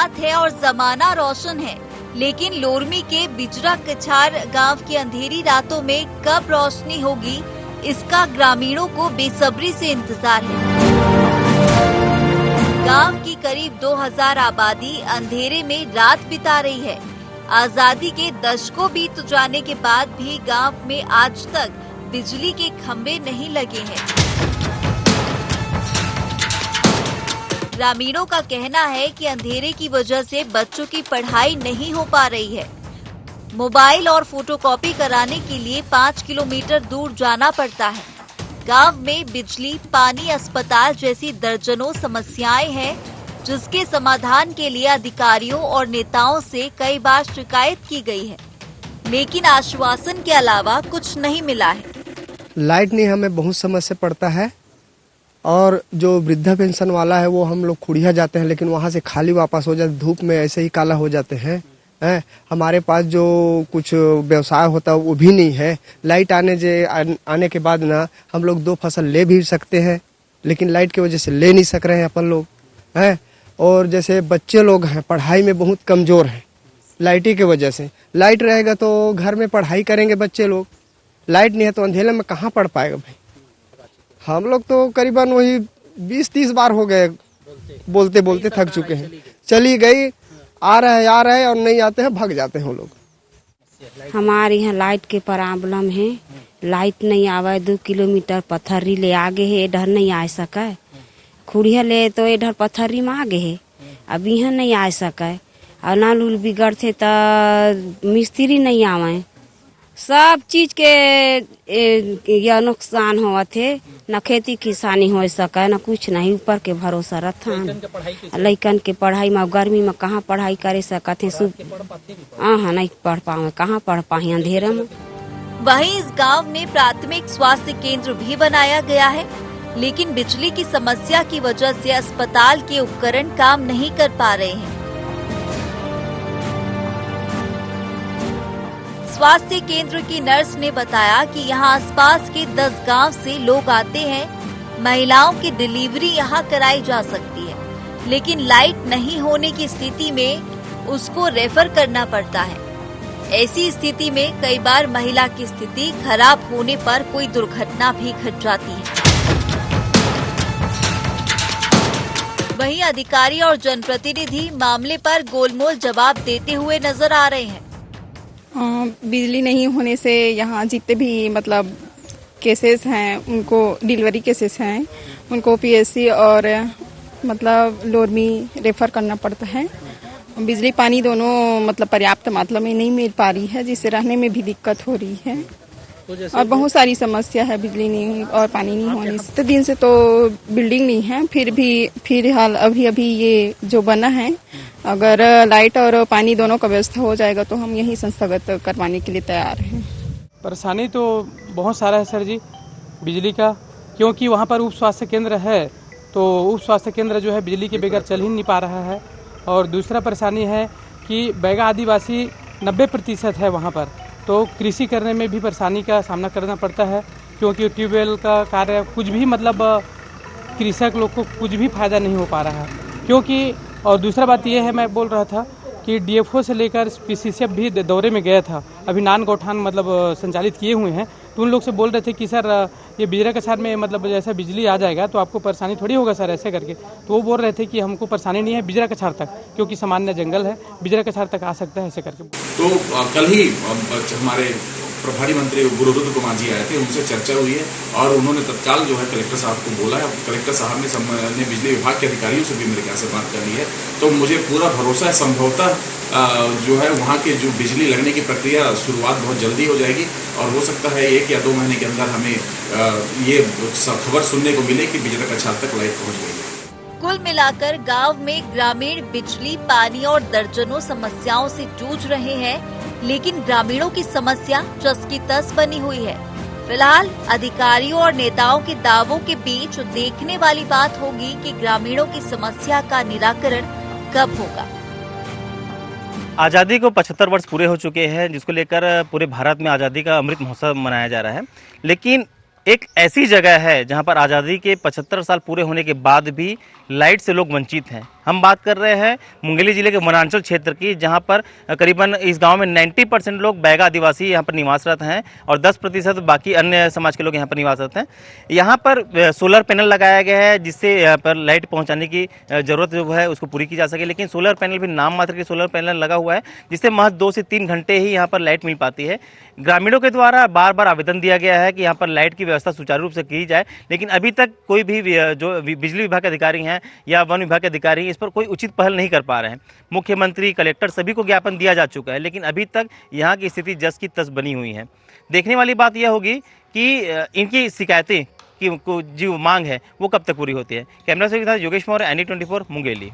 रात है और जमाना रोशन है, लेकिन लोरमी के बिजरा कछार गांव की अंधेरी रातों में कब रोशनी होगी, इसका ग्रामीणों को बेसब्री से इंतजार है। गांव की करीब 2000 आबादी अंधेरे में रात बिता रही है। आजादी के दशकों बीत जाने के बाद भी गांव में आज तक बिजली के खंभे नहीं लगे हैं। ग्रामीणों का कहना है कि अंधेरे की वजह से बच्चों की पढ़ाई नहीं हो पा रही है। मोबाइल और फोटोकॉपी कराने के लिए 5 किलोमीटर दूर जाना पड़ता है। गांव में बिजली, पानी, अस्पताल जैसी दर्जनों समस्याएं हैं, जिसके समाधान के लिए अधिकारियों और नेताओं से कई बार शिकायत की गई है, लेकिन आश्वासन के अलावा कुछ नहीं मिला है। लाइट नहीं, हमें बहुत समस्या पड़ता है। और जो वृद्धा पेंशन वाला है वो हम लोग खुड़िया जाते हैं, लेकिन वहाँ से खाली वापस हो जाते, धूप में ऐसे ही काला हो जाते हैं। हमारे पास जो कुछ व्यवसाय होता है वो भी नहीं है। लाइट आने के बाद ना हम लोग 2 फसल ले भी सकते हैं, लेकिन लाइट की वजह से ले नहीं सक रहे हैं अपन लोग हैं। और जैसे बच्चे लोग हैं पढ़ाई में बहुत कमजोर हैं लाइट की वजह से। लाइट रहेगा तो घर में पढ़ाई करेंगे बच्चे लोग, लाइट नहीं है तो अंधेरे में कहाँ पढ़ पाएगा भाई। हम लोग तो करीबन वही 20-30 बार हो गए, बोलते बोलते थक चुके हैं। चली गई, आ रहे हैं और नहीं आते हैं, भाग जाते हैं वो लोग। हमारे यहाँ लाइट के प्रॉब्लम है, लाइट नहीं आवे। 2 किलोमीटर पत्थरी ले आगे है, इधर नहीं आ सके। खुड़िया ले तो इधर पत्थरी में आगे है, अब यहाँ नहीं आ सके। और नल उल बिगड़ थे तो मिस्त्री नहीं आवे। सब चीज के यह नुकसान हुआ थे, न खेती किसानी हो सके न कुछ नहीं, ऊपर के भरोसा रखा। लइकन के पढ़ाई में गर्मी में कहाँ पढ़ाई करे सकते हैं, नहीं पढ़ पावे, कहाँ पढ़ पाए अंधेरे में। वहीं इस गांव में प्राथमिक स्वास्थ्य केंद्र भी बनाया गया है, लेकिन बिजली की समस्या की वजह से अस्पताल के उपकरण काम नहीं कर पा रहे हैं। स्वास्थ्य केंद्र की नर्स ने बताया कि यहां आसपास के 10 गांव से लोग आते हैं। महिलाओं की डिलीवरी यहां कराई जा सकती है, लेकिन लाइट नहीं होने की स्थिति में उसको रेफर करना पड़ता है। ऐसी स्थिति में कई बार महिला की स्थिति खराब होने पर कोई दुर्घटना भी घट जाती है। वहीं अधिकारी और जनप्रतिनिधि मामले पर गोलमोल जवाब देते हुए नजर आ रहे हैं। बिजली नहीं होने से यहाँ जितने भी मतलब केसेस हैं, उनको डिलीवरी केसेस हैं, उनको पीएससी और मतलब लोरमी रेफर करना पड़ता है। बिजली पानी दोनों मतलब पर्याप्त मात्रा में नहीं मिल पा रही है, जिससे रहने में भी दिक्कत हो रही है। और बहुत सारी समस्या है बिजली नहीं और पानी नहीं होने से। तो दिन से तो बिल्डिंग नहीं है, फिर हाल अभी ये जो बना है, अगर लाइट और पानी दोनों का व्यवस्था हो जाएगा तो हम यही संस्थागत करवाने के लिए तैयार हैं। परेशानी तो बहुत सारा है सर जी बिजली का, क्योंकि वहाँ पर उप स्वास्थ्य केंद्र है, तो उप स्वास्थ्य केंद्र जो है बिजली के बगैर चल ही नहीं पा रहा है। और दूसरा परेशानी है कि बैगा आदिवासी 90% है वहाँ पर, तो कृषि करने में भी परेशानी का सामना करना पड़ता है, क्योंकि ट्यूबवेल का कार्य कुछ भी मतलब कृषक लोग को कुछ भी फायदा नहीं हो पा रहा है। क्योंकि और दूसरा बात यह है, मैं बोल रहा था कि डीएफओ से लेकर पीसीसीएफ भी दौरे में गया था, अभी नान गौठान मतलब संचालित किए हुए हैं, तो उन लोग से बोल रहे थे कि सर ये बिजरा कछार में मतलब जैसा बिजली आ जाएगा तो आपको परेशानी थोड़ी होगा सर ऐसे करके। तो वो बोल रहे थे कि हमको परेशानी नहीं है बिजरा कछार तक, क्योंकि सामान्य जंगल है, बिजरा कछार तक आ सकता है ऐसे करके। तो कल ही हमारे प्रभारी मंत्री गुरुरुद्र कुमार जी आए थे, उनसे चर्चा हुई है और उन्होंने तत्काल जो है कलेक्टर साहब को बोला है। कलेक्टर साहब ने बिजली विभाग के अधिकारियों से भी मेरे ख्याल से बात कर ली है, तो मुझे पूरा भरोसा है संभवतः जो है वहाँ के जो बिजली लगने की प्रक्रिया शुरुआत बहुत जल्दी हो जाएगी और हो सकता है 1 या 2 महीने के अंदर हमें ये खबर सुनने को मिले कि बिजरा कछार तक लाइट पहुँच गई है। कुल मिलाकर गांव में ग्रामीण बिजली, पानी और दर्जनों समस्याओं से जूझ रहे हैं, लेकिन ग्रामीणों की समस्या जस की तस बनी हुई है। फिलहाल अधिकारियों और नेताओं के दावों के बीच देखने वाली बात होगी कि ग्रामीणों की समस्या का निराकरण कब होगा। आज़ादी को 75 वर्ष पूरे हो चुके हैं, जिसको लेकर पूरे भारत में आज़ादी का अमृत महोत्सव मनाया जा रहा है। लेकिन एक ऐसी जगह है जहां पर आज़ादी के 75 साल पूरे होने के बाद भी लाइट से लोग वंचित हैं। हम बात कर रहे हैं मुंगेली जिले के वनांचल क्षेत्र की, जहां पर करीबन इस गांव में 90% लोग बैगा आदिवासी यहां पर निवासरत हैं और 10% बाकी अन्य समाज के लोग यहां पर निवासरत हैं। यहां पर सोलर पैनल लगाया गया है जिससे यहां पर लाइट पहुंचाने की जरूरत जो है उसको पूरी की जा सके, लेकिन सोलर पैनल भी नाम मात्र के सोलर पैनल लगा हुआ है जिससे महज 2 से 3 घंटे ही यहाँ पर लाइट मिल पाती है। ग्रामीणों के द्वारा बार बार आवेदन दिया गया है कि यहाँ पर लाइट की व्यवस्था सुचारू रूप से की जाए, लेकिन अभी तक कोई भी जो बिजली विभाग के अधिकारी हैं या वन विभाग के अधिकारी इस पर कोई उचित पहल नहीं कर पा रहे हैं। मुख्यमंत्री, कलेक्टर सभी को ज्ञापन दिया जा चुका है, लेकिन अभी तक यहाँ की स्थिति जस की तस बनी हुई है। देखने वाली बात यह होगी कि इनकी शिकायतें की जो मांग है वो कब तक पूरी होती है। कैमरा से के साथ योगेश मौर्य, NE24 मुंगेली।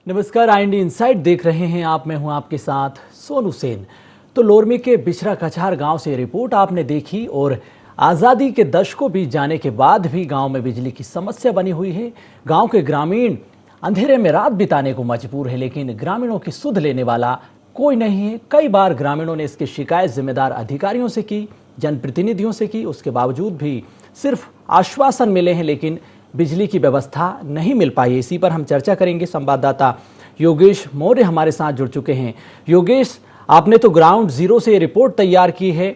नमस्कार, IND इनसाइट देख रहे हैं आप। मैं हूं आपके साथ सोनू सेन। तो लोरमी के बिछरा कछार गांव से रिपोर्ट आपने देखी और आज़ादी के दशकों बीत जाने के बाद भी गांव में बिजली की समस्या बनी हुई है। गांव के ग्रामीण अंधेरे में रात बिताने को मजबूर है, लेकिन ग्रामीणों की सुध लेने वाला कोई नहीं है। कई बार ग्रामीणों ने इसकी शिकायत जिम्मेदार अधिकारियों से की, जनप्रतिनिधियों से की, उसके बावजूद भी सिर्फ आश्वासन मिले हैं, लेकिन बिजली की व्यवस्था नहीं मिल पाई। इसी पर हम चर्चा करेंगे। संवाददाता योगेश मौर्य हमारे साथ जुड़ चुके हैं। योगेश, आपने तो ग्राउंड जीरो से रिपोर्ट तैयार की है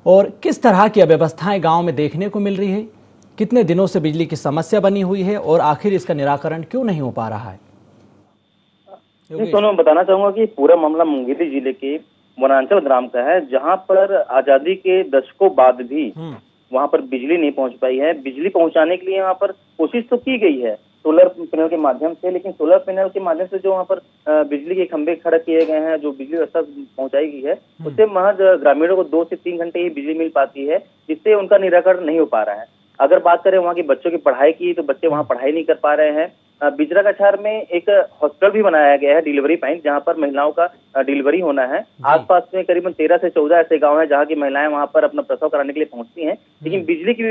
और किस तरह की अव्यवस्थाएं गांव में देखने को मिल रही है? कितने दिनों से बिजली की समस्या बनी हुई है और आखिर इसका निराकरण क्यों नहीं हो पा रहा है? तो मैं बताना चाहूंगा कि पूरा मामला मुंगेली जिले के वनांचल ग्राम का है, जहां पर आजादी के दशकों बाद भी वहां पर बिजली नहीं पहुंच पाई है। बिजली पहुंचाने के लिए वहां पर कोशिश तो की गई है सोलर पैनल के माध्यम से, लेकिन सोलर पैनल के माध्यम से जो वहां पर बिजली के खंभे खड़े किए गए हैं, जो बिजली व्यवस्था पहुंचाई गई है, उससे महज ग्रामीणों को 2 से 3 घंटे ही बिजली मिल पाती है, जिससे उनका निराकरण नहीं हो पा रहा है। अगर बात करें वहाँ के बच्चों की पढ़ाई की, तो बच्चे वहाँ पढ़ाई नहीं कर पा रहे हैं। बिजरा कछार में एक हॉस्पिटल भी बनाया गया है, डिलीवरी पॉइंट, जहाँ पर महिलाओं का डिलीवरी होना है। आसपास में करीबन 13 से 14 ऐसे गांव हैं जहाँ की महिलाएं वहाँ पर अपना प्रसव कराने के लिए पहुंचती हैं, लेकिन बिजली की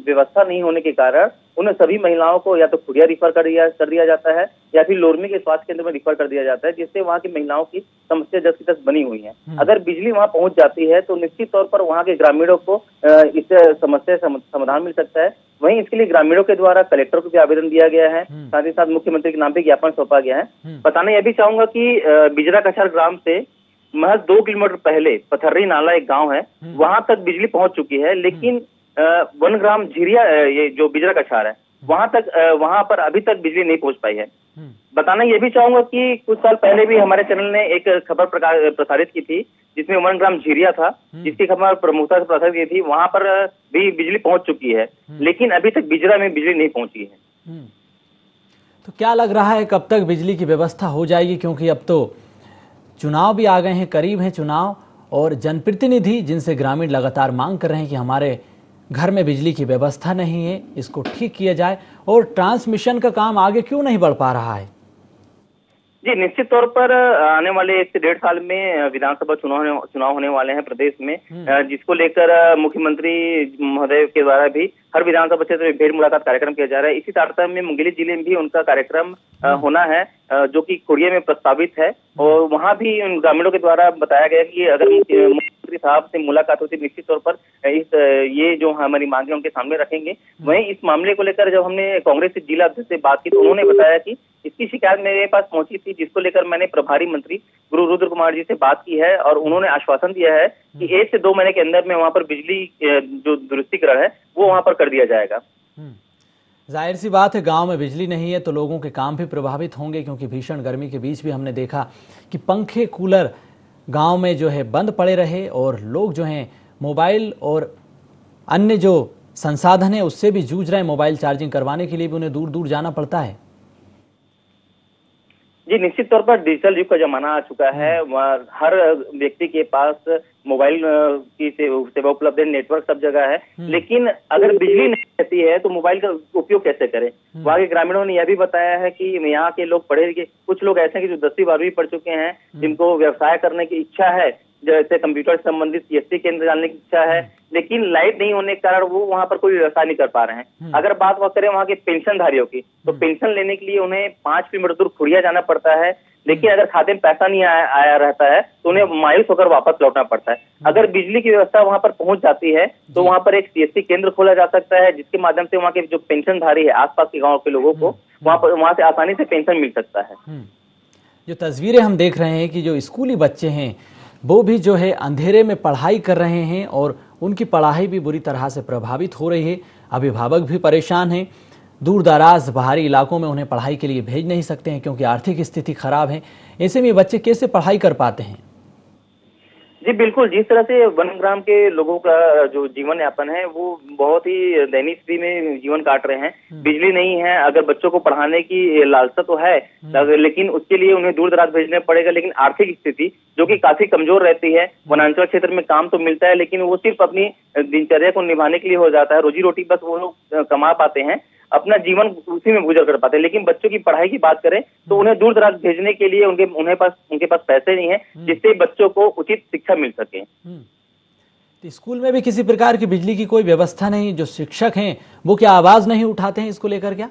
व्यवस्था नहीं होने के कारण उन सभी महिलाओं को या तो खुड़िया रिफर कर दिया जाता है या फिर लोरमी के स्वास्थ्य केंद्र में रिफर कर दिया जाता है, जिससे वहाँ की महिलाओं की समस्या जस की तस बनी हुई है। अगर बिजली वहाँ पहुंच जाती है तो निश्चित तौर पर वहाँ के ग्रामीणों को इस समस्या समाधान मिल सकता है। वहीं इसके लिए ग्रामीणों के द्वारा कलेक्टर को भी आवेदन दिया गया है, साथ ही साथ मुख्यमंत्री के नाम पे ज्ञापन सौंपा गया है। बताना यह भी चाहूंगा कि बिजरा कछार ग्राम से महज 2 किलोमीटर पहले पथर्री नाला एक गांव है, वहां तक बिजली पहुंच चुकी है, लेकिन 1 ग्राम झिरिया, ये जो बिजरा कछार है, वहां पर अभी तक बिजली नहीं पहुंच पाई है। बताना यह भी चाहूंगा कि कुछ साल पहले भी हमारे चैनल ने एक खबर प्रसारित की थी, जिसमें 1 ग्राम झिरिया था, जिसकी खबर प्रमुखता से प्रसारित की थी। वहां पर भी बिजली पहुंच चुकी है, लेकिन अभी तक बिजरा में बिजली नहीं पहुंची है। तो क्या लग रहा है कब तक बिजली की व्यवस्था हो जाएगी? क्योंकि अब तो चुनाव भी आ गए हैं, करीब हैं चुनाव, और जनप्रतिनिधि जिनसे ग्रामीण लगातार मांग कर रहे हैं कि हमारे घर में बिजली की व्यवस्था नहीं है, इसको ठीक किया जाए, और ट्रांसमिशन का काम आगे क्यों नहीं बढ़ पा रहा है? जी, निश्चित तौर पर आने वाले 1 से 1.5 साल में विधानसभा चुनाव होने वाले हैं प्रदेश में, जिसको लेकर मुख्यमंत्री महोदय के द्वारा भी हर विधानसभा क्षेत्र में भेड़ मुलाकात कार्यक्रम किया जा रहा है। इसी तारतम्य में मुंगेली जिले में भी उनका कार्यक्रम होना है, जो कि खुड़िया में प्रस्तावित है, और वहां भी उन ग्रामीणों के द्वारा बताया गया कि अगर मुख्यमंत्री साहब से मुलाकात होती, निश्चित तौर पर ये जो हमारी मांगे उनके सामने रखेंगे। वहीं इस मामले को लेकर जब हमने कांग्रेस के जिला अध्यक्ष से बात की, तो उन्होंने बताया कि इसकी शिकायत मेरे पास पहुंची थी, जिसको लेकर मैंने प्रभारी मंत्री गुरु रुद्र कुमार जी से बात की है, और उन्होंने आश्वासन दिया है कि 1 से 2 महीने के अंदर में वहां पर बिजली जो दुरुस्तीकरण है वो वहां पर कर दिया जाएगा। जाहिर सी बात है, गांव में बिजली नहीं है तो लोगों के काम भी प्रभावित होंगे, क्योंकि भीषण गर्मी के बीच भी हमने देखा कि पंखे, कूलर गांव में जो है बंद पड़े रहे, और लोग जो हैं मोबाइल और अन्य जो संसाधन है उससे भी जूझ रहे हैं। मोबाइल चार्जिंग करवाने के लिए भी उन्हें दूर दूर जाना पड़ता है। जी, निश्चित तौर पर डिजिटल युग का जमाना आ चुका है, हर व्यक्ति के पास मोबाइल की सेवा उपलब्ध है, नेटवर्क सब जगह है, लेकिन अगर बिजली नहीं रहती है तो मोबाइल का उपयोग कैसे करें? वहाँ के ग्रामीणों ने यह भी बताया है कि यहाँ के लोग पढ़े लिखे, कुछ लोग ऐसे हैं कि जो 10वीं 12वीं पढ़ चुके हैं, जिनको व्यवसाय करने की इच्छा है, जैसे कंप्यूटर से संबंधित CSC केंद्र डालने की इच्छा है, लेकिन लाइट नहीं होने के कारण वो वहाँ पर कोई व्यवस्था नहीं कर पा रहे हैं। अगर बात करें वहाँ के पेंशनधारियों की, तो पेंशन लेने के लिए उन्हें 5 किलोमीटर दूर खुड़िया जाना पड़ता है। देखिए, अगर खाते में पैसा नहीं आया रहता है तो उन्हें मायूस होकर वापस लौटना पड़ता है। अगर बिजली की व्यवस्था वहां पर पहुंच जाती है तो वहां पर एक CSC केंद्र खोला जा सकता है, जिसके माध्यम से वहां के जो पेंशनधारी है आसपास के गांव के लोगों को वहां से आसानी से पेंशन मिल सकता है। जो तस्वीरें हम देख रहे हैं कि जो स्कूली बच्चे हैं वो भी जो है अंधेरे में पढ़ाई कर रहे हैं और उनकी पढ़ाई भी बुरी तरह से प्रभावित हो रही है। अभिभावक भी परेशान हैं, दूर दराज बाहरी इलाकों में उन्हें पढ़ाई के लिए भेज नहीं सकते हैं क्योंकि आर्थिक स्थिति खराब है। ऐसे में बच्चे कैसे पढ़ाई कर पाते हैं? जी बिल्कुल, जिस तरह से वनग्राम के लोगों का जो जीवन यापन है वो बहुत ही दयनीय स्थिति में जीवन काट रहे हैं। बिजली नहीं है, अगर बच्चों को पढ़ाने की लालसा तो है, लेकिन उसके लिए उन्हें दूर दराज भेजना पड़ेगा। लेकिन आर्थिक स्थिति जो कि काफी कमजोर रहती है, वनांचल क्षेत्र में काम तो मिलता है लेकिन वो सिर्फ अपनी दिनचर्या को निभाने के लिए हो जाता है। रोजी रोटी बस वो लोग कमा पाते हैं, अपना जीवन उसी में गुजर कर पाते हैं। लेकिन बच्चों की पढ़ाई की बात करें तो उन्हें दूर दराज भेजने के लिए उनके पास पैसे नहीं है जिससे बच्चों को उचित शिक्षा मिल सके। तो स्कूल में भी किसी प्रकार की बिजली की कोई व्यवस्था नहीं, जो शिक्षक हैं वो क्या आवाज नहीं उठाते हैं इसको लेकर? क्या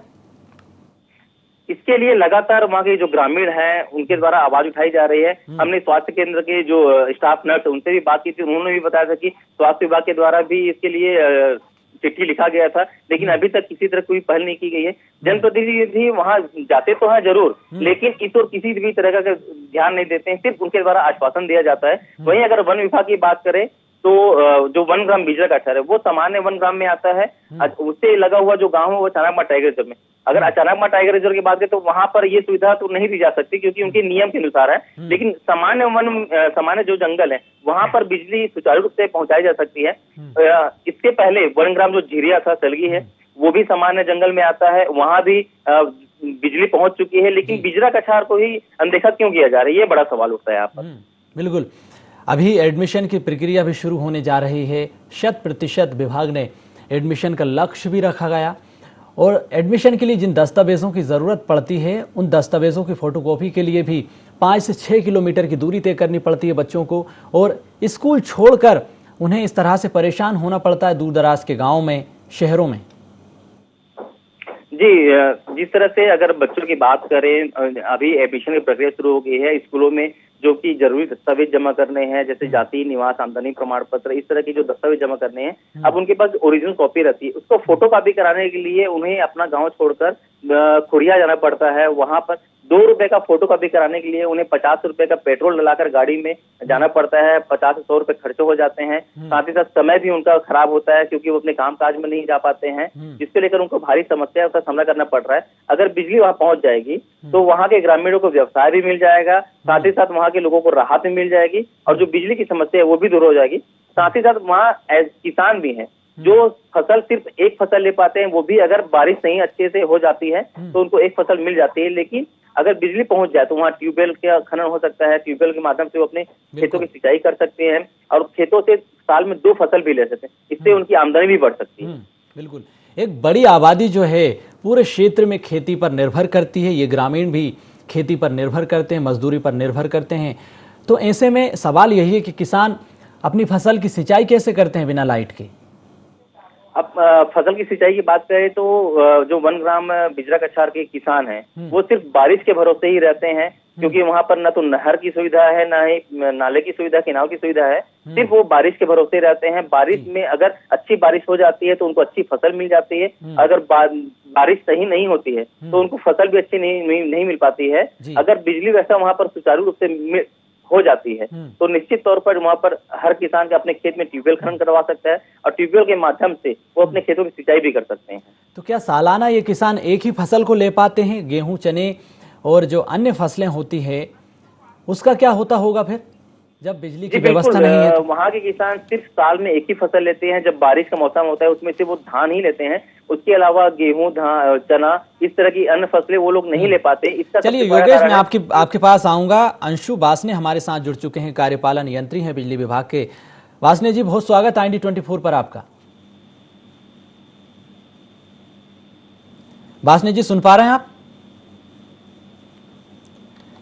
इसके लिए लगातार वहाँ के जो ग्रामीण हैं उनके द्वारा आवाज उठाई जा रही है। हमने स्वास्थ्य केंद्र के जो स्टाफ नर्स उनसे भी बात की थी, उन्होंने भी बताया था कि स्वास्थ्य विभाग के द्वारा भी इसके लिए चिट्ठी लिखा गया था, लेकिन अभी तक किसी तरह कोई पहल नहीं की गई है। जनप्रतिनिधि वहां जाते तो हैं जरूर, लेकिन इस और किसी भी तरह का ध्यान नहीं देते हैं, सिर्फ उनके द्वारा आश्वासन दिया जाता है। वहीं अगर वन विभाग की बात करें तो जो वनग्राम बिजरा का शहर है वो सामान्य वनग्राम में आता है। उससे लगा हुआ जो गांव है वो अचानकमार टाइगर रिजर्व में। अगर अचानकमार टाइगर रिजर्व की बात करें तो वहां पर ये सुविधा तो नहीं दी जा सकती क्योंकि उनके नियम के अनुसार है, लेकिन सामान्य जो जंगल है वहां पर बिजली सुचारू रूप से पहुंचाई जा सकती है। इसके पहले वनग्राम जो झिरिया था सलगी है वो भी सामान्य जंगल में आता है, वहां भी बिजली पहुंच चुकी है, लेकिन बिजरा कछार को ही अनदेखा क्यों किया जा रहा है, ये बड़ा सवाल उठता है यहाँ पर। बिल्कुल, अभी एडमिशन की प्रक्रिया भी शुरू होने जा रही है। 100% विभाग ने एडमिशन का लक्ष्य भी रखा गया और एडमिशन के लिए जिन दस्तावेजों की जरूरत पड़ती है उन दस्तावेजों की फोटोकॉपी के लिए भी 5 से 6 किलोमीटर की दूरी तय करनी पड़ती है बच्चों को, और स्कूल छोड़कर उन्हें इस तरह से परेशान होना पड़ता है दूर दराज के गाँव में, शहरों में। जी, जिस तरह से अगर बच्चों की बात करें, अभी एडमिशन की प्रक्रिया शुरू हो गई है। स्कूलों में जो कि जरूरी दस्तावेज जमा करने हैं, जैसे जाति, निवास, आमदनी प्रमाण पत्र, इस तरह के जो दस्तावेज जमा करने हैं, अब उनके पास ओरिजिनल कॉपी रहती है। उसको फोटो कॉपी कराने के लिए उन्हें अपना गांव छोड़कर खुड़िया जाना पड़ता है। वहां पर 2 रुपए का फोटो कॉपी कराने के लिए उन्हें 50 रुपए का पेट्रोल डलाकर गाड़ी में जाना पड़ता है। 50 से 100 रुपए खर्च हो जाते हैं। साथ ही साथ समय भी उनका खराब होता है क्योंकि वो अपने काम काज में नहीं जा पाते हैं, जिसको लेकर उनको भारी समस्या का सामना करना पड़ रहा है। अगर बिजली वहां पहुंच जाएगी तो वहां के ग्रामीणों को व्यवसाय भी मिल जाएगा, साथ ही साथ वहां के लोगों को राहत भी मिल जाएगी और जो बिजली की समस्या है वो भी दूर हो जाएगी। साथ ही साथ वहाँ किसान भी हैं जो फसल सिर्फ एक फसल ले पाते हैं, वो भी अगर बारिश नहीं अच्छे से हो जाती है तो उनको एक फसल मिल जाती है। लेकिन अगर बिजली पहुंच जाए तो वहाँ ट्यूबवेल का खनन हो सकता है, ट्यूबवेल के माध्यम से वो अपने खेतों की सिंचाई कर सकते हैं और खेतों से साल में 2 फसल भी ले सकते हैं। इससे उनकी आमदनी भी बढ़ सकती है। बिल्कुल, एक बड़ी आबादी जो है पूरे क्षेत्र में खेती पर निर्भर करती है। ये ग्रामीण भी खेती पर निर्भर करते हैं, मजदूरी पर निर्भर करते हैं। तो ऐसे में सवाल यही है कि किसान अपनी फसल की सिंचाई कैसे करते हैं बिना लाइट के? अब फसल की सिंचाई की बात करें तो जो वनग्राम बिजरा कछार के किसान हैं वो सिर्फ बारिश के भरोसे ही रहते हैं, क्योंकि वहां पर न तो नहर की सुविधा है, न ही नाले की सुविधा, केनाल की सुविधा है। सिर्फ वो बारिश के भरोसे रहते हैं। बारिश में अगर अच्छी बारिश हो जाती है तो उनको अच्छी फसल मिल जाती है, अगर बारिश सही नहीं होती है तो उनको फसल भी अच्छी नहीं मिल पाती है। अगर बिजली व्यवस्था वहां पर सुचारू रूप से हो जाती है तो निश्चित तौर पर वहां पर हर किसान के अपने खेत में ट्यूबवेल खनन करवा सकता है और ट्यूबवेल के माध्यम से वो अपने खेतों की सिंचाई भी कर सकते हैं। तो क्या सालाना ये किसान एक ही फसल को ले पाते हैं? गेहूं, चने और जो अन्य फसलें होती है उसका क्या होता होगा फिर जब बिजली की व्यवस्था नहीं है? वहाँ के किसान सिर्फ साल में एक ही फसल लेते हैं। जब बारिश का मौसम होता है उसमें से वो धान ही लेते हैं, उसके अलावा गेहूं, चना, इस तरह की अन्य फसलें वो लोग नहीं ले पाते। इसका चलिए योगेश, मैं आपके पास आऊंगा। अंशु बासने हमारे साथ जुड़ चुके हैं, कार्यपालन यंत्री हैं बिजली विभाग के। बासने जी, बहुत स्वागत IND 24 पर आपका। बासने जी, सुन पा रहे हैं आप?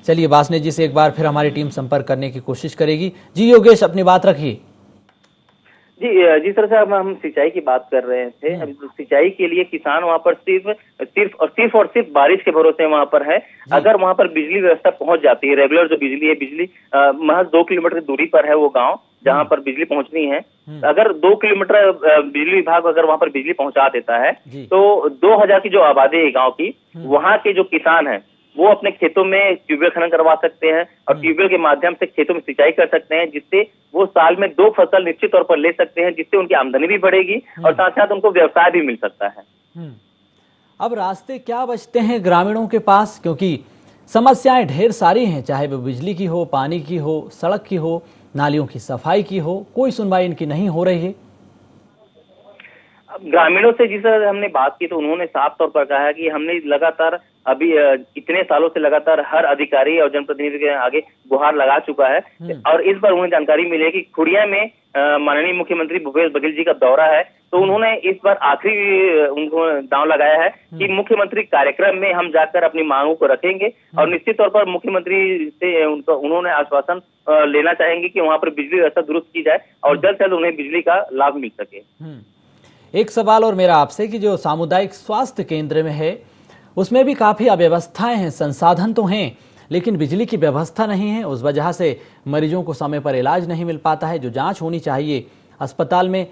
चलिए वासने जी से एक बार फिर हमारी टीम संपर्क करने की कोशिश करेगी। जी योगेश, अपनी बात रखिए। जी जिस तरह से हम सिंचाई की बात कर रहे थे, अभी तो सिंचाई के लिए किसान वहाँ पर सिर्फ बारिश के भरोसे वहाँ पर है। अगर वहाँ पर बिजली व्यवस्था पहुंच जाती है, रेगुलर जो बिजली है, बिजली महज 2 किलोमीटर की दूरी पर है वो गांव जहाँ पर बिजली पहुंचनी है। अगर 2 किलोमीटर बिजली विभाग अगर वहाँ पर बिजली पहुंचा देता है तो 2000 की जो आबादी है गाँव की, वहाँ के जो किसान है वो अपने खेतों में ट्यूबवेल खनन करवा सकते हैं और ट्यूबवेल के माध्यम से खेतों में सिंचाई कर सकते हैं, जिससे वो साल में 2 फसल निश्चित तौर पर ले सकते हैं, जिससे उनकी आमदनी भी बढ़ेगी और साथ साथ उनको व्यवसाय भी मिल सकता है। अब रास्ते क्या बचते हैं ग्रामीणों के पास, क्योंकि समस्याएं ढेर सारी हैं, चाहे वो बिजली की हो, पानी की हो, सड़क की हो, नालियों की सफाई की हो, कोई सुनवाई इनकी नहीं हो रही है। ग्रामीणों से जिस तरह हमने बात की तो उन्होंने साफ तौर पर कहा है कि हमने लगातार अभी इतने सालों से लगातार हर अधिकारी और जनप्रतिनिधि के आगे गुहार लगा चुका है और इस बार उन्हें जानकारी मिली है कि खुड़िया में माननीय मुख्यमंत्री भूपेश बघेल जी का दौरा है, तो उन्होंने इस बार आखिरी उनको दांव लगाया है कि मुख्यमंत्री कार्यक्रम में हम जाकर अपनी मांगों को रखेंगे और निश्चित तौर पर मुख्यमंत्री से उन्होंने आश्वासन लेना चाहेंगे कि वहां पर बिजली व्यवस्था दुरुस्त की जाए और जल्द से जल्द उन्हें बिजली का लाभ मिल सके। एक सवाल और मेरा आपसे कि जो सामुदायिक स्वास्थ्य केंद्र में है उसमें भी काफी अव्यवस्थाएं हैं, संसाधन तो हैं लेकिन बिजली की व्यवस्था नहीं है, उस वजह से मरीजों को समय पर इलाज नहीं मिल पाता है। जो जांच होनी चाहिए अस्पताल में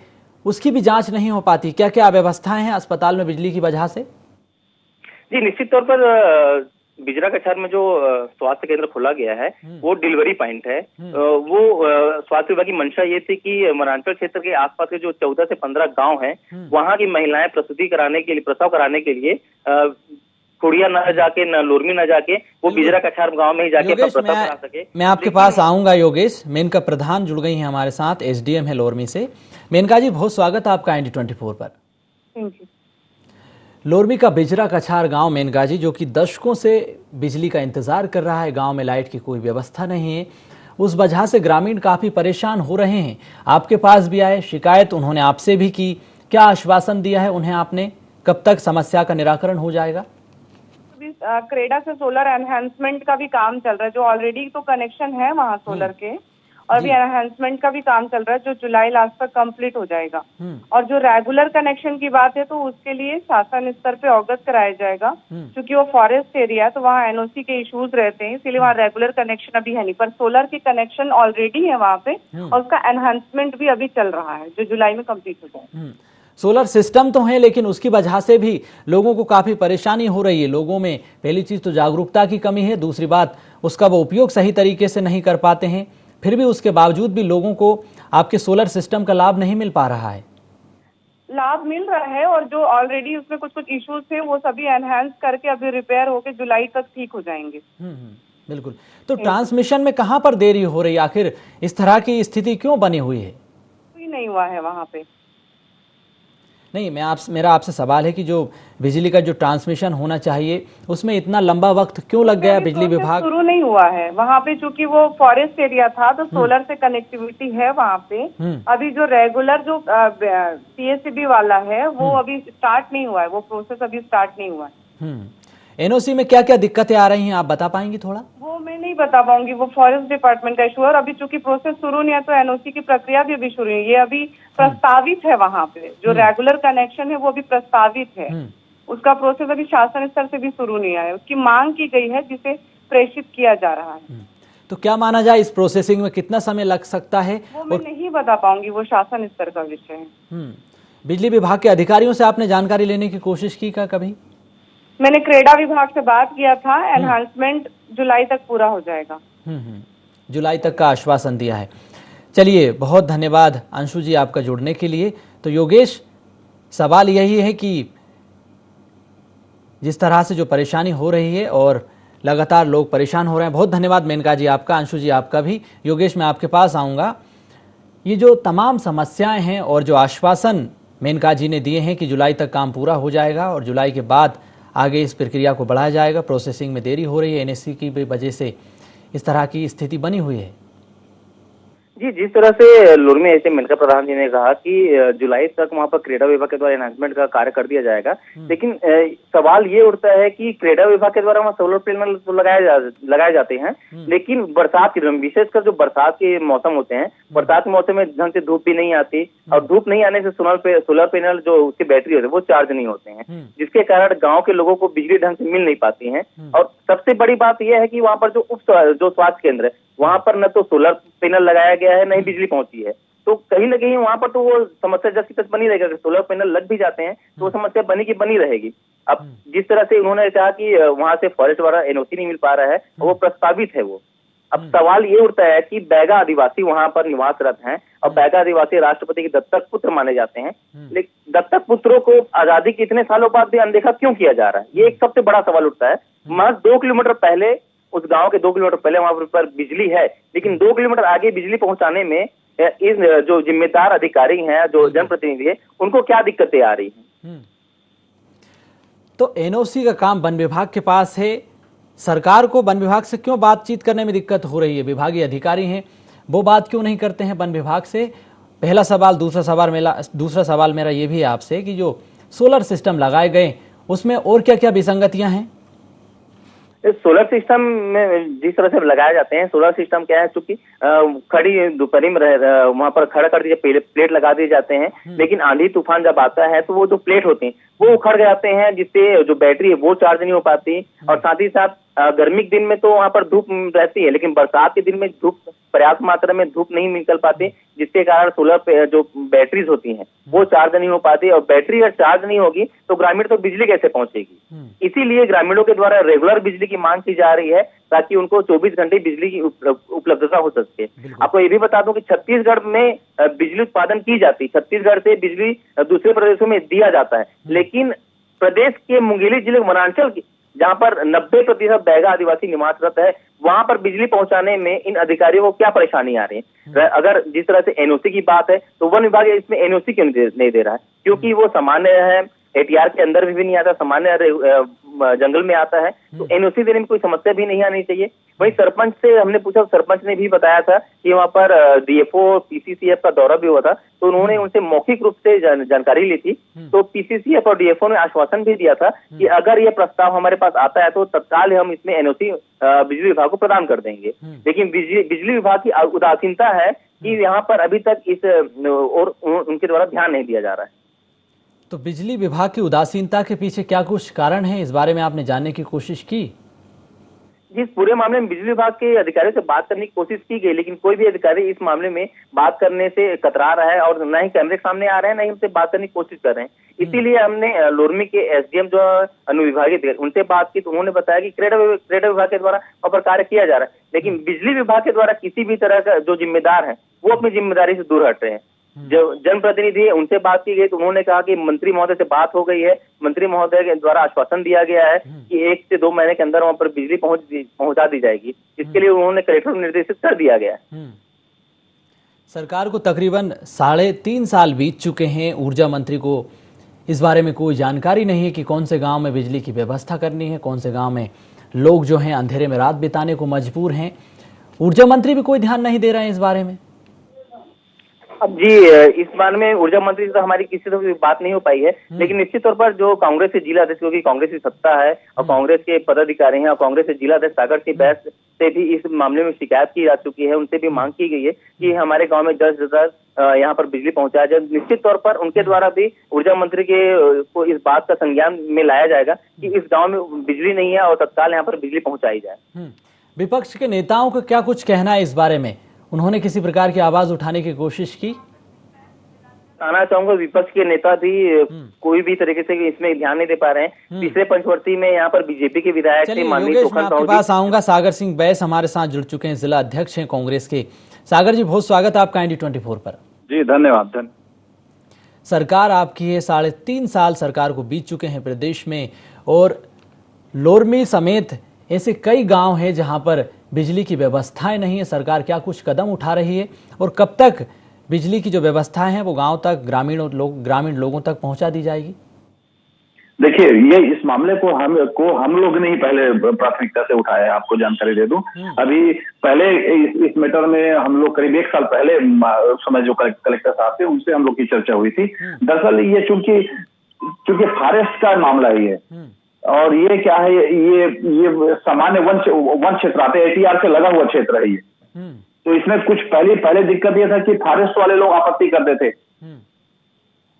उसकी भी जांच नहीं हो पाती। क्या क्या अव्यवस्थाएं हैं अस्पताल में बिजली की वजह से? जी निश्चित तौर पर बिजरा कछार में जो स्वास्थ्य केंद्र खोला गया है वो डिलीवरी पॉइंट है। वो स्वास्थ्य विभाग की मंशा ये थी कि वनांचल क्षेत्र के आसपास के जो 14 से 15 गांव हैं वहां की महिलाएं प्रसूति कराने के लिए, प्रसव कराने के लिए खुड़िया न जाके, न लोरमी न जाके, वो बिजरा कछार गांव में ही जाके प्रसव करा सके। मैं आपके पास आऊंगा योगेश। मेनका प्रधान जुड़ गई हैं हमारे साथ, एसडीएम है लोरमी से। मेनका जी बहुत स्वागत है आपका IND24 पर। लोरमी का बिजरा कछार गांव मेनका जी, जो कि दशकों से बिजली का इंतजार कर रहा है, गांव में लाइट की कोई व्यवस्था नहीं है, उस वजह से ग्रामीण काफी परेशान हो रहे हैं। आपके पास भी आए, शिकायत उन्होंने आपसे भी की, क्या आश्वासन दिया है उन्हें आपने? कब तक समस्या का निराकरण हो जाएगा? क्रेडा से सोलर एनहांसमेंट का भी काम चल रहा है, जो ऑलरेडी तो कनेक्शन है वहाँ सोलर के, और भी एनहांसमेंट का भी काम चल रहा है जो जुलाई लास्ट तक कंप्लीट हो जाएगा। और जो रेगुलर कनेक्शन की बात है तो उसके लिए शासन स्तर पे अवगत कराया जाएगा, क्योंकि वो फॉरेस्ट एरिया है तो वहाँ एनओसी के इश्यूज रहते हैं, इसीलिए वहाँ रेगुलर कनेक्शन अभी है नहीं, पर सोलर की कनेक्शन ऑलरेडी है वहाँ पे और उसका एनहांसमेंट भी अभी चल रहा है जो जुलाई में कंप्लीट हो जाएगा। सोलर सिस्टम तो है लेकिन उसकी वजह से भी लोगों को काफी परेशानी हो रही है। लोगों में पहली चीज तो जागरूकता की कमी है, दूसरी बात उसका वो उपयोग सही तरीके से नहीं कर पाते हैं, फिर भी उसके बावजूद भी लोगों को आपके सोलर सिस्टम का लाभ नहीं मिल पा रहा है। लाभ मिल रहा है और जो ऑलरेडी उसमें कुछ कुछ इश्यूज थे वो सभी एनहांस करके अभी रिपेयर होके जुलाई तक ठीक हो जाएंगे। बिल्कुल। तो ट्रांसमिशन में कहाँ पर देरी हो रही है? आखिर इस तरह की स्थिति क्यों बनी हुई है? कोई नहीं हुआ है वहाँ पे। नहीं, मेरा आपसे सवाल है कि जो बिजली का जो ट्रांसमिशन होना चाहिए उसमें इतना लंबा वक्त क्यों लग गया? बिजली विभाग शुरू नहीं हुआ है वहाँ पे, चूंकि वो फॉरेस्ट एरिया था तो सोलर से कनेक्टिविटी है वहाँ पे। अभी जो रेगुलर जो PSCB वाला है वो अभी स्टार्ट नहीं हुआ है, वो प्रोसेस अभी स्टार्ट नहीं हुआ है। एनओसी में क्या क्या दिक्कतें आ रही हैं आप बता पाएंगी थोड़ा? वो मैं नहीं बता पाऊंगी, वो फॉरेस्ट डिपार्टमेंट का इशू है और अभी चूंकि प्रोसेस शुरू नहीं है तो एनओसी की प्रक्रिया भी अभी शुरू नहीं है। ये अभी प्रस्तावित है वहाँ पे, जो रेगुलर कनेक्शन है वो अभी प्रस्तावित है, उसका प्रोसेस अभी शासन स्तर से भी शुरू नहीं आया। उसकी मांग की गई है जिसे प्रेषित किया जा रहा है। तो क्या माना जाए इस प्रोसेसिंग में कितना समय लग सकता है? वो मैं नहीं बता पाऊंगी, वो शासन स्तर का विषय है। बिजली विभाग के अधिकारियों से आपने जानकारी लेने की कोशिश की क्या कभी? मैंने क्रेडा विभाग से बात किया था, एनहांसमेंट जुलाई तक पूरा हो जाएगा। जुलाई तक का आश्वासन दिया है। चलिए बहुत धन्यवाद अंशु जी आपका जुड़ने के लिए। तो योगेश, सवाल यही है कि जिस तरह से जो परेशानी हो रही है और लगातार लोग परेशान हो रहे हैं। बहुत धन्यवाद मेनका जी आपका, अंशु जी आपका भी। योगेश मैं आपके पास आऊँगा। ये जो तमाम समस्याएं हैं और जो आश्वासन मेनका जी ने दिए हैं कि जुलाई तक काम पूरा हो जाएगा और जुलाई के बाद आगे इस प्रक्रिया को बढ़ाया जाएगा, प्रोसेसिंग में देरी हो रही है, एनएससी की भी वजह से इस तरह की स्थिति बनी हुई है। जी, जिस तरह से लोरमी ऐसे मेनका प्रधान जी ने कहा कि जुलाई तक वहाँ पर क्रीडा विभाग के द्वारा एनहांसमेंट का कार्य कर दिया जाएगा, लेकिन सवाल ये उठता है कि क्रीडा विभाग के द्वारा वहाँ सोलर पैनल तो लगाए जाते हैं, लेकिन बरसात के दौरान, विशेषकर जो बरसात के मौसम होते हैं, बरसात के मौसम में ढंग से धूप भी नहीं आती और धूप नहीं आने से सोलर पैनल जो उसकी बैटरी होती है वो चार्ज नहीं होते हैं, जिसके कारण गाँव के लोगों को बिजली ढंग से मिल नहीं पाती है। और सबसे बड़ी बात यह है कि वहाँ पर जो स्वास्थ्य केंद्र है वहाँ पर न तो सोलर पैनल लगाया गया है, न ही बिजली पहुंची है। तो कहीं ना कहीं वहाँ पर तो वो समस्या जैसी तक बनी रहेगी। अगर सोलर पैनल लग भी जाते हैं तो वो समस्या बनी की बनी रहेगी। अब जिस तरह से उन्होंने कहा कि वहाँ से फॉरेस्ट वाला एनओसी नहीं मिल पा रहा है, वो प्रस्तावित है वो। अब सवाल ये उठता है कि बैगा आदिवासी वहाँ पर निवासरत हैं और बैगा आदिवासी राष्ट्रपति के दत्तक पुत्र माने जाते हैं, लेकिन दत्तक पुत्रों को आजादी के इतने सालों बाद भी अनदेखा क्यों किया जा रहा है, ये एक सबसे बड़ा सवाल उठता है। महज 2 किलोमीटर पहले, उस गांव के 2 किलोमीटर पहले वहां पर बिजली है, लेकिन 2 किलोमीटर आगे बिजली पहुंचाने में इस जो जिम्मेदार अधिकारी हैं, जो जनप्रतिनिधि है, उनको क्या दिक्कतें आ रही हैं। तो एनओसी का काम वन विभाग के पास है, सरकार को वन विभाग से क्यों बातचीत करने में दिक्कत हो रही है? विभागीय अधिकारी हैं, वो बात क्यों नहीं करते हैं वन विभाग से? पहला सवाल। दूसरा सवाल मेरा ये भी है आपसे कि जो सोलर सिस्टम लगाए गए उसमें और क्या क्या विसंगतियां हैं? सोलर सिस्टम में जिस तरह से लगाए जाते हैं, सोलर सिस्टम क्या है, चूंकि खड़ी दोपहरी में वहां पर खड़ा कर दिए प्लेट लगा दिए जाते हैं, लेकिन आंधी तूफान जब आता है तो वो जो प्लेट होती है वो उखड़ जाते हैं, जिससे जो बैटरी है वो चार्ज नहीं हो पाती। और साथ ही साथ गर्मी के दिन में तो वहां पर धूप रहती है, लेकिन बरसात के दिन में धूप पर्याप्त मात्रा में धूप नहीं निकल पाती, जिसके कारण सोलर पे जो बैटरीज होती हैं वो चार्ज नहीं हो पाती। और बैटरी अगर चार्ज नहीं होगी तो ग्रामीण तो बिजली कैसे पहुंचेगी? इसीलिए ग्रामीणों के द्वारा रेगुलर बिजली की मांग की जा रही है, ताकि उनको 24 घंटे बिजली की उपलब्धता हो सके। आपको ये भी बता दूं कि छत्तीसगढ़ में बिजली उत्पादन की जाती है, छत्तीसगढ़ से बिजली दूसरे प्रदेशों में दिया जाता है, लेकिन प्रदेश के मुंगेली जिले वनांचल जहां पर 90% बैगा आदिवासी निवासरत है, वहां पर बिजली पहुंचाने में इन अधिकारियों को क्या परेशानी आ रही है? अगर जिस तरह से एनओसी की बात है तो वन विभाग इसमें एनओसी क्यों नहीं दे रहा है? क्योंकि वो सामान्य है, एटीआर के अंदर भी नहीं आता, सामान्य जंगल में आता है, तो एनओसी देने में कोई समस्या भी नहीं आनी चाहिए। वहीं सरपंच से हमने पूछा, सरपंच ने भी बताया था कि वहाँ पर डीएफओ पीसीसीएफ का दौरा भी हुआ था, तो उन्होंने उनसे मौखिक रूप से जानकारी ली थी। तो पीसीसीएफ और डीएफओ ने आश्वासन भी दिया था कि अगर ये प्रस्ताव हमारे पास आता है तो तत्काल हम इसमें एनओसी बिजली विभाग को प्रदान कर देंगे। लेकिन बिजली विभाग की उदासीनता है कि यहाँ पर अभी तक इस और उनके द्वारा ध्यान नहीं दिया जा रहा है। तो बिजली विभाग की उदासीनता के पीछे क्या कुछ कारण है, इस बारे में आपने जानने की कोशिश की? जिस पूरे मामले में बिजली विभाग के अधिकारियों से बात करने की कोशिश की गई, लेकिन कोई भी अधिकारी इस मामले में बात करने से कतरा रहा है और न ही कैमरे के सामने आ रहे हैं, न ही हमसे बात करने की कोशिश कर रहे हैं। इसीलिए हमने लोरमी के एसडीएम जो अनुविभागीय उनसे बात की, तो उन्होंने बताया कि क्रीडा विभाग के द्वारा वहाँ पर कार्य किया जा रहा है, लेकिन बिजली विभाग के द्वारा किसी भी तरह का जो जिम्मेदार है वो अपनी जिम्मेदारी से दूर हट रहे हैं। जो जनप्रतिनिधि है उनसे बात की गई तो उन्होंने कहा कि मंत्री महोदय से बात हो गई है, मंत्री महोदय के द्वारा आश्वासन दिया गया है कि 1 से 2 महीने के अंदर वहां पर बिजली पहुंचा दी जाएगी। इसके लिए उन्होंने कलेक्टर को निर्देशित कर दिया गया है। सरकार को तकरीबन 3.5 साल बीत चुके हैं, ऊर्जा मंत्री को इस बारे में कोई जानकारी नहीं है कि कौन से गांव में बिजली की व्यवस्था करनी है, कौन से गांव में लोग जो हैं अंधेरे में रात बिताने को मजबूर हैं। ऊर्जा मंत्री भी कोई ध्यान नहीं दे रहे हैं इस बारे में। अब जी, इस बारे में ऊर्जा मंत्री से तो हमारी किसी से बात नहीं हो पाई है, लेकिन निश्चित तौर पर जो कांग्रेस के जिला अध्यक्ष, क्योंकि कांग्रेस की सत्ता है और कांग्रेस के पदाधिकारी हैं, और कांग्रेस के जिला अध्यक्ष सागर सिंह बैस से भी इस मामले में शिकायत की जा चुकी है। उनसे भी मांग की गई है कि हमारे गांव में 10,000 यहाँ पर बिजली पहुंचाया जाए। निश्चित तौर पर उनके द्वारा भी ऊर्जा मंत्री के को इस बात का संज्ञान में लाया जाएगा कि इस गाँव में बिजली नहीं है और तत्काल यहाँ पर बिजली पहुंचाई जाए। विपक्ष के नेताओं को क्या कुछ कहना है इस बारे में? उन्होंने किसी प्रकार की आवाज उठाने की कोशिश की? कहना चाहूंगा, विपक्ष के नेता भी कोई भी तरीके से इसमें ध्यान नहीं दे पा रहे हैं। पिछले पंचवर्ती में यहाँ पर बीजेपी के विधायक थे माननीय आपके पास आऊंगा। सागर सिंह बैस हमारे साथ जुड़ चुके हैं, जिला अध्यक्ष हैं कांग्रेस के। सागर जी, बहुत स्वागत है आपका IND24 पर। जी धन्यवाद। सरकार आपकी है, 3.5 साल सरकार को बीत चुके हैं प्रदेश में, और लोरमी समेत ऐसे कई गांव हैं जहां पर बिजली की व्यवस्थाएं नहीं है। सरकार क्या कुछ कदम उठा रही है और कब तक बिजली की जो व्यवस्थाएं हैं वो गांव तक, ग्रामीण लोगों तक पहुंचा दी जाएगी? देखिए, ये इस मामले को हम लोग ने ही पहले प्राथमिकता से उठाया है। आपको जानकारी दे दूं, अभी पहले इस मैटर में हम लोग करीब 1 साल पहले समय जो कलेक्टर साहब थे उनसे हम लोग की चर्चा हुई थी। दरअसल ये चूंकि फॉरेस्ट का मामला ही है और ये क्या है, ये सामान्य वन क्षेत्र आते हैं, ATR से लगा हुआ क्षेत्र है ये। तो इसमें कुछ पहले दिक्कत ये था कि फॉरेस्ट वाले लोग आपत्ति करते थे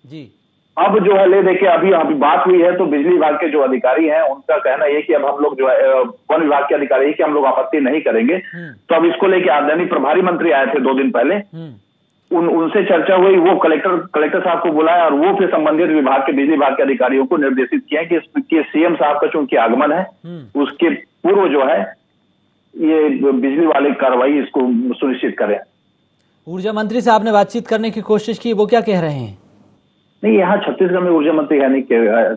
जी। अब जो है ले देखे अभी बात हुई है तो बिजली विभाग के जो अधिकारी हैं उनका कहना ये कि अब हम लोग जो है वन विभाग के अधिकारी कि हम लोग आपत्ति नहीं करेंगे। तो अब इसको लेके आदरणीय प्रभारी मंत्री आए थे 2 दिन पहले, उनसे चर्चा हुई, वो कलेक्टर साहब को बुलाया और वो फिर संबंधित विभाग के बिजली विभाग के अधिकारियों को निर्देशित किया कि CM साहब का चूंकि आगमन है उसके पूर्व जो है ये बिजली वाले कार्रवाई इसको सुनिश्चित करें। ऊर्जा मंत्री से आपने बातचीत करने की कोशिश की, वो क्या कह रहे हैं? नहीं, यहाँ छत्तीसगढ़ में ऊर्जा मंत्री है नहीं,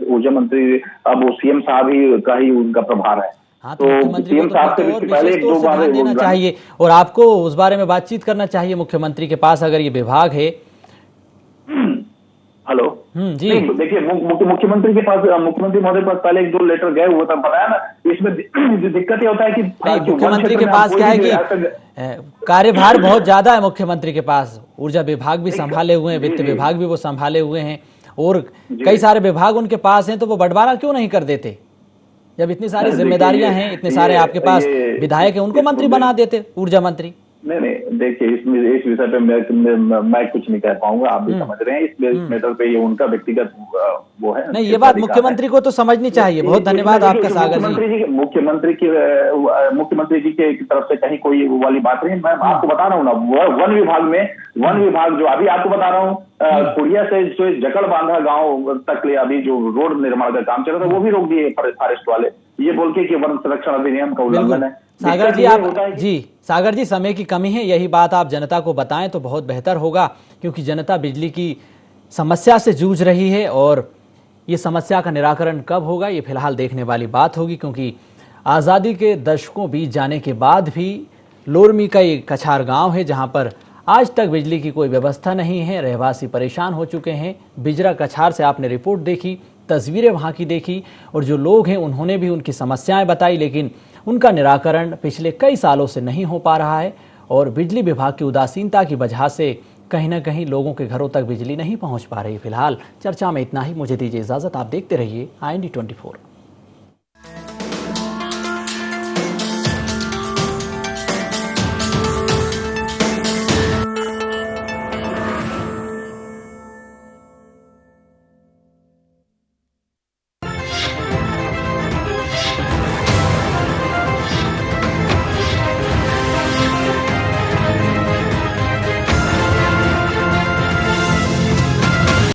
ऊर्जा मंत्री अब वो CM साहब ही का ही उनका प्रभार है। हाँ, तो CM साहब से पहले 1-2 बार देना चाहिए और आपको उस बारे में बातचीत करना चाहिए मुख्यमंत्री के पास, अगर ये विभाग है। हेलो जी, देखिए मुख्यमंत्री के पास, मुख्यमंत्री महोदय के पास पहले 1-2 लेटर गए हुए, तब बताया ना। इसमें दिक्कत ये होता है कि मुख्यमंत्री के पास क्या है कि कार्यभार बहुत ज्यादा है मुख्यमंत्री के पास। ऊर्जा विभाग भी संभाले हुए हैं, वित्त विभाग भी वो संभाले हुए हैं और कई सारे विभाग उनके पास हैं, तो वो बंटवारा क्यों नहीं कर देते? जब इतनी सारी जिम्मेदारियां हैं, इतने सारे आपके पास विधायक हैं, उनको मंत्री बना देते, ऊर्जा मंत्री। नहीं, देखिए इस विषय पे मैं कुछ नहीं कह पाऊंगा, आप भी समझ रहे हैं। इस मैटर पे ये उनका व्यक्तिगत वो है। नहीं, ये बात मुख्यमंत्री को तो समझनी चाहिए। बहुत धन्यवाद आपका सागर जी। मुख्यमंत्री जी के तरफ से कहीं कोई वाली बात नहीं। मैं आपको बता रहा हूँ ना, वन विभाग जो अभी आपको बता रहा हूँ, कुड़िया से जो जकड़ बांधा गाँव तक ले अभी जो रोड निर्माण का काम चल रहा था वो भी रोक दिए फॉरेस्ट वाले, ये बोल के कि वन संरक्षण अधिनियम का उल्लंघन है। सागर जी, सागर जी, समय की कमी है, यही बात आप जनता को बताएं तो बहुत बेहतर होगा, क्योंकि जनता बिजली की समस्या से जूझ रही है और ये समस्या का निराकरण कब होगा ये फिलहाल देखने वाली बात होगी, क्योंकि आज़ादी के दशकों बीत जाने के बाद भी लोरमी का ये कछार गांव है जहां पर आज तक बिजली की कोई व्यवस्था नहीं है। रहवासी परेशान हो चुके हैं। बिजरा कछार से आपने रिपोर्ट देखी, तस्वीरें वहाँ की देखी और जो लोग हैं उन्होंने भी उनकी समस्याएं बताई, लेकिन उनका निराकरण पिछले कई सालों से नहीं हो पा रहा है और बिजली विभाग की उदासीनता की वजह से कहीं ना कहीं लोगों के घरों तक बिजली नहीं पहुंच पा रही। फिलहाल चर्चा में इतना ही, मुझे दीजिए इजाजत। आप देखते रहिए IND 24।